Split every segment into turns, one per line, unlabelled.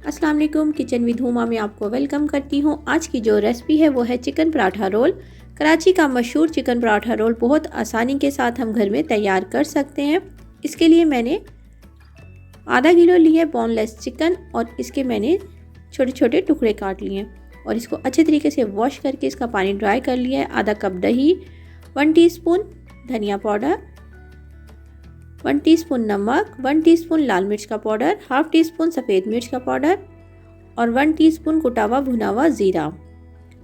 अस्सलाम वालेकुम, kitchen with Huma में आपको वेलकम करती हूँ। आज की जो रेसिपी है वो है चिकन पराठा रोल। कराची का मशहूर चिकन पराठा रोल बहुत आसानी के साथ हम घर में तैयार कर सकते हैं। इसके लिए मैंने आधा किलो लिए बोनलेस चिकन और इसके मैंने छोटे छोटे टुकड़े काट लिए और इसको अच्छे तरीके से वॉश करके इसका पानी ड्राई कर लिया है। आधा कप दही, 1 टीस्पून धनिया पाउडर, 1 टीस्पून नमक, 1 टीस्पून लाल मिर्च का पाउडर, हाफ टी स्पून सफ़ेद मिर्च का पाउडर और 1 टीस्पून कुटा हुआ भुना हुआ ज़ीरा।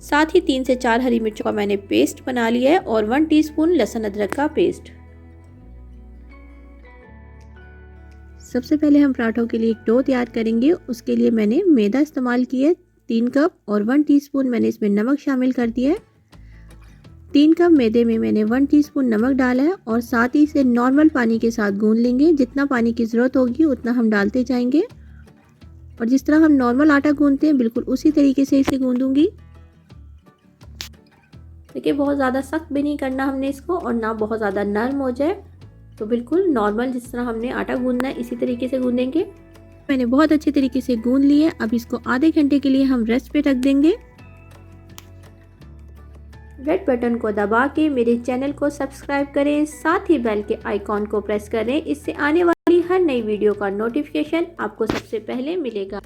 साथ ही 3 से 4 हरी मिर्चों का मैंने पेस्ट बना लिया है और 1 टीस्पून लहसुन अदरक का पेस्ट। सबसे पहले हम पराठों के लिए एक डो तैयार करेंगे। उसके लिए मैंने मैदा इस्तेमाल किया है 3 कप और 1 टीस्पून मैंने इसमें नमक शामिल कर दिया है। 3 कप मैदे में मैंने 1 टीस्पून नमक डाला है और साथ ही इसे नॉर्मल पानी के साथ गूंद लेंगे। जितना पानी की ज़रूरत होगी उतना हम डालते जाएंगे और जिस तरह हम नॉर्मल आटा गूंदते हैं बिल्कुल उसी तरीके से इसे गूंदूंगी। देखिए, बहुत ज़्यादा सख्त भी नहीं करना हमने इसको और ना बहुत ज़्यादा नरम हो जाए, तो बिल्कुल नॉर्मल जिस तरह हमने आटा गूंदना है इसी तरीके से गूंदेंगे। मैंने बहुत अच्छे तरीके से गूंद लिया। अब इसको आधे घंटे के लिए हम रेस्ट पे रख देंगे। रेड बटन को दबा के मेरे चैनल को सब्सक्राइब करें, साथ ही बेल के आइकॉन को प्रेस करें। इससे आने वाली हर नई वीडियो का नोटिफिकेशन आपको सबसे पहले मिलेगा।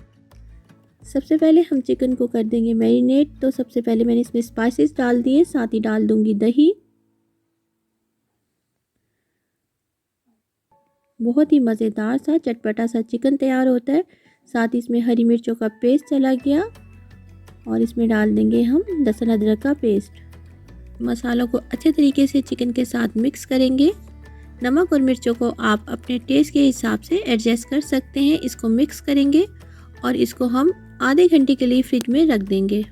सबसे पहले हम चिकन को कर देंगे मैरिनेट। तो सबसे पहले मैंने इसमें स्पाइसेस डाल दिए, साथ ही डाल दूंगी दही। बहुत ही मज़ेदार सा चटपटा सा चिकन तैयार होता है। साथ ही इसमें हरी मिर्चों का पेस्ट चला गया और इसमें डाल देंगे हम लहसुन अदरक का पेस्ट। मसालों को अच्छे तरीके से चिकन के साथ मिक्स करेंगे। नमक और मिर्चों को आप अपने टेस्ट के हिसाब से एडजस्ट कर सकते हैं। इसको मिक्स करेंगे और इसको हम आधे घंटे के लिए फ्रिज में रख देंगे।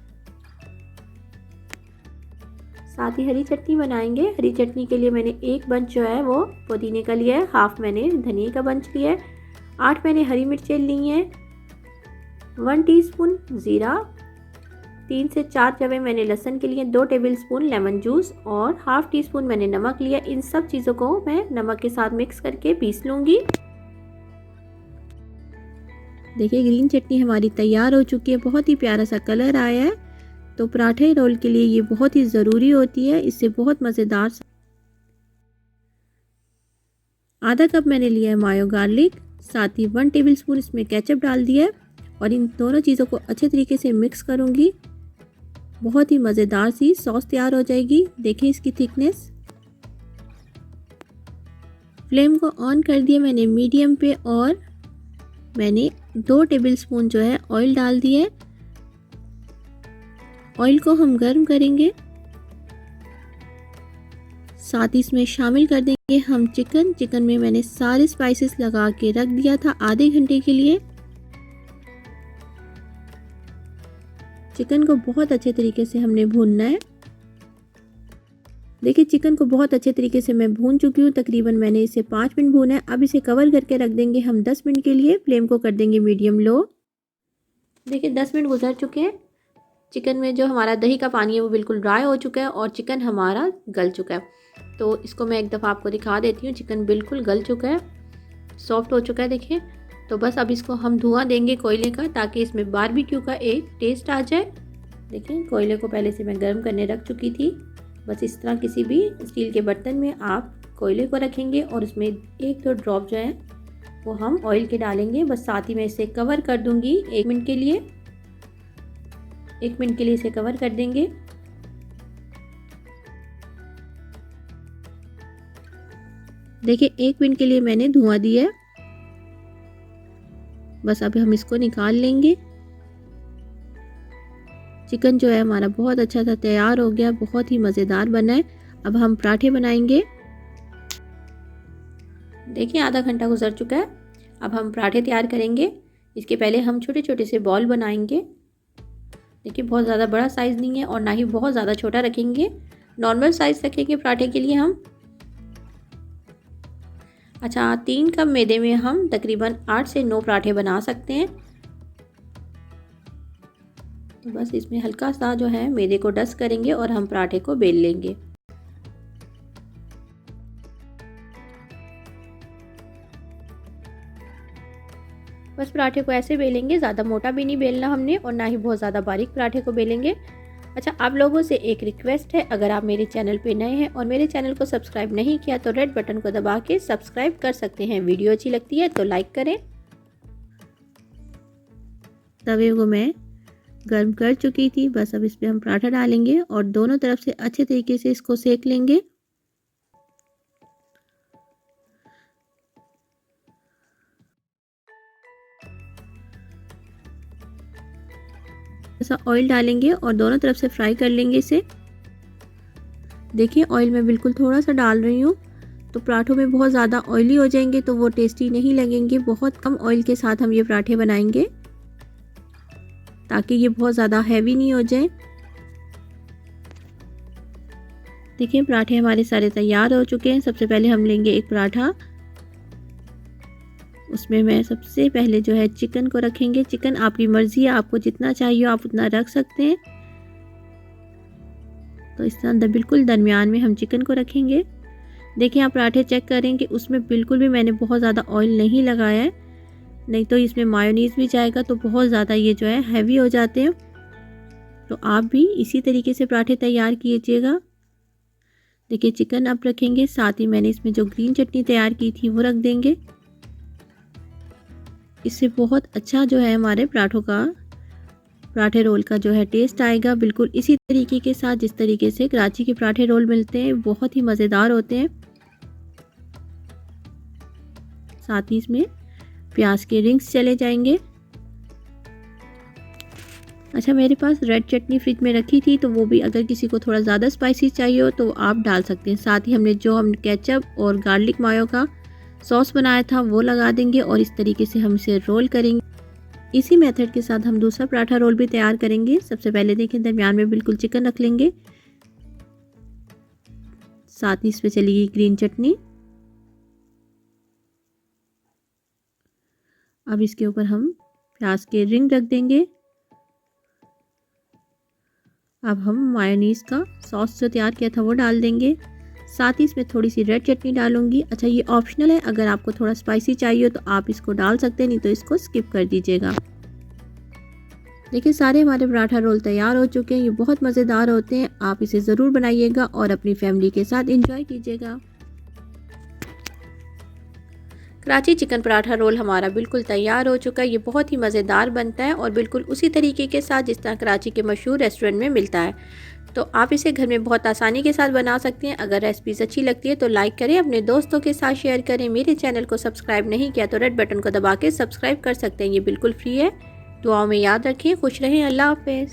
साथ ही हरी चटनी बनाएंगे। हरी चटनी के लिए मैंने एक बंच जो है वो पुदीने का लिया है, हाफ मैंने धनिया का बंच लिया है, 8 मैंने हरी मिर्चें ली हैं, 1 टीस्पून ज़ीरा, 3 से 4 जवे मैंने लहसुन के लिए, 2 टेबलस्पून लेमन जूस और हाफ टी स्पून मैंने नमक लिया। इन सब चीज़ों को मैं नमक के साथ मिक्स करके पीस लूँगी। देखिए, ग्रीन चटनी हमारी तैयार हो चुकी है। बहुत ही प्यारा सा कलर आया है। तो पराठे रोल के लिए ये बहुत ही ज़रूरी होती है। इससे बहुत मज़ेदार। आधा कप मैंने लिया है मायो गार्लिक, साथ ही 1 टेबलस्पून इसमें केचप डाल दिया है और इन दोनों चीज़ों को अच्छे तरीके से मिक्स करूँगी। बहुत ही मज़ेदार सी सॉस तैयार हो जाएगी। देखें इसकी थिकनेस। फ्लेम को ऑन कर दिया मैंने मीडियम पे और मैंने 2 टेबलस्पून जो है ऑयल डाल दिया है। ऑयल को हम गर्म करेंगे। साथ ही इसमें शामिल कर देंगे हम चिकन। चिकन में मैंने सारे स्पाइसेस लगा के रख दिया था आधे घंटे के लिए। चिकन को बहुत अच्छे तरीके से हमने भूनना है। देखिए, चिकन को बहुत अच्छे तरीके से मैं भून चुकी हूँ। तकरीबन मैंने इसे 5 मिनट भूना है। अब इसे कवर करके रख देंगे हम 10 मिनट के लिए। फ्लेम को कर देंगे मीडियम लो। देखिए, 10 मिनट गुजर चुके हैं। चिकन में जो हमारा दही का पानी है वो बिल्कुल ड्राई हो चुका है और चिकन हमारा गल चुका है। तो इसको मैं एक दफ़ा आपको दिखा देती हूँ। चिकन बिल्कुल गल चुका है, सॉफ्ट हो चुका है। देखिए, तो बस अब इसको हम धुआं देंगे कोयले का, ताकि इसमें बारबेक्यू का एक टेस्ट आ जाए। देखिए, कोयले को पहले से मैं गर्म करने रख चुकी थी। बस इस तरह किसी भी स्टील के बर्तन में आप कोयले को रखेंगे और उसमें 1-2 ड्रॉप जो है वो हम ऑयल के डालेंगे। बस साथ ही मैं इसे कवर कर दूंगी 1 मिनट के लिए। 1 मिनट के लिए इसे कवर कर देंगे। देखिए, 1 मिनट के लिए मैंने धुआं दिया है। बस अब हम इसको निकाल लेंगे। चिकन जो है हमारा बहुत अच्छा सा तैयार हो गया, बहुत ही मज़ेदार बना है। अब हम पराठे बनाएंगे। देखिए, आधा घंटा गुजर चुका है। अब हम पराठे तैयार करेंगे। इसके पहले हम छोटे छोटे से बॉल बनाएंगे। देखिए, बहुत ज़्यादा बड़ा साइज़ नहीं है और ना ही बहुत ज़्यादा छोटा रखेंगे। नॉर्मल साइज़ रखेंगे पराठे के लिए हम। अच्छा, 3 कप मैदे में हम तकरीबन 8 से 9 पराठे बना सकते हैं। तो बस इसमें हल्का सा जो है मैदे को डस्ट करेंगे और हम पराठे को बेल लेंगे। बस पराठे को ऐसे बेलेंगे, ज़्यादा मोटा भी नहीं बेलना हमने और ना ही बहुत ज़्यादा बारीक पराठे को बेलेंगे। अच्छा, आप लोगों से एक रिक्वेस्ट है, अगर आप मेरे चैनल पे नए हैं और मेरे चैनल को सब्सक्राइब नहीं किया तो रेड बटन को दबा के सब्सक्राइब कर सकते हैं। वीडियो अच्छी लगती है तो लाइक करें। तवे को मैं गर्म कर चुकी थी, बस अब इस पर हम पराठा डालेंगे और दोनों तरफ से अच्छे तरीके से इसको सेक लेंगे। ऐसा ऑयल डालेंगे और दोनों तरफ से फ्राई कर लेंगे इसे। देखिए ऑयल मैं बिल्कुल थोड़ा सा डाल रही हूँ, तो पराठों में बहुत ज़्यादा ऑयली हो जाएंगे तो वो टेस्टी नहीं लगेंगे। बहुत कम ऑयल के साथ हम ये पराठे बनाएंगे ताकि ये बहुत ज़्यादा हैवी नहीं हो जाए। देखिए पराठे हमारे सारे तैयार हो चुके हैं। सबसे पहले हम लेंगे एक पराठा, उसमें मैं सबसे पहले जो है चिकन को रखेंगे। चिकन आपकी मर्ज़ी है, आपको जितना चाहिए आप उतना रख सकते हैं। तो इस तरह बिल्कुल दरमियान में हम चिकन को रखेंगे। देखिए आप पराठे चेक करें कि उसमें बिल्कुल भी मैंने बहुत ज़्यादा ऑयल नहीं लगाया है, नहीं तो इसमें मायोनीज़ भी जाएगा तो बहुत ज़्यादा ये जो है हैवी हो जाते हैं। तो आप भी इसी तरीके से पराठे तैयार कीजिएगा। देखिए चिकन अब रखेंगे, साथ ही मैंने इसमें जो ग्रीन चटनी तैयार की थी वो रख देंगे। इससे बहुत अच्छा जो है हमारे पराठे रोल का जो है टेस्ट आएगा, बिल्कुल इसी तरीके के साथ जिस तरीके से कराची के पराठे रोल मिलते हैं, बहुत ही मज़ेदार होते हैं। साथ ही इसमें प्याज के रिंग्स चले जाएंगे। अच्छा, मेरे पास रेड चटनी फ्रिज में रखी थी, तो वो भी अगर किसी को थोड़ा ज़्यादा स्पाइसी चाहिए हो तो आप डाल सकते हैं। साथ ही हमने केचप और गार्लिक मायो का सॉस बनाया था वो लगा देंगे और इस तरीके से हम इसे रोल करेंगे। इसी मेथड के साथ हम दूसरा पराठा रोल भी तैयार करेंगे। सबसे पहले देखिए दरमियान में बिल्कुल चिकन रख लेंगे, साथ ही इस पर चलेगी ग्रीन चटनी। अब इसके ऊपर हम प्याज के रिंग रख देंगे। अब हम मायोनीज़ का सॉस जो तैयार किया था वो डाल देंगे, साथ ही इसमें थोड़ी सी रेड चटनी डालूंगी। अच्छा, ये ऑप्शनल है, अगर आपको थोड़ा स्पाइसी चाहिए तो आप इसको डाल सकते हैं, नहीं तो इसको स्किप कर दीजिएगा। देखिए सारे हमारे पराठा रोल तैयार हो चुके हैं। ये बहुत मज़ेदार होते हैं, आप इसे ज़रूर बनाइएगा और अपनी फैमिली के साथ एंजॉय कीजिएगा। कराची चिकन पराठा रोल हमारा बिल्कुल तैयार हो चुका है। ये बहुत ही मज़ेदार बनता है और बिल्कुल उसी तरीके के साथ जिस तरह कराची के मशहूर रेस्टोरेंट में मिलता है। तो आप इसे घर में बहुत आसानी के साथ बना सकते हैं। अगर रेसिपीज़ अच्छी लगती है तो लाइक करें, अपने दोस्तों के साथ शेयर करें। मेरे चैनल को सब्सक्राइब नहीं किया तो रेड बटन को दबा के सब्सक्राइब कर सकते हैं, ये बिल्कुल फ्री है। दुआओं में याद रखें, खुश रहें, अल्लाह हाफ़िज़।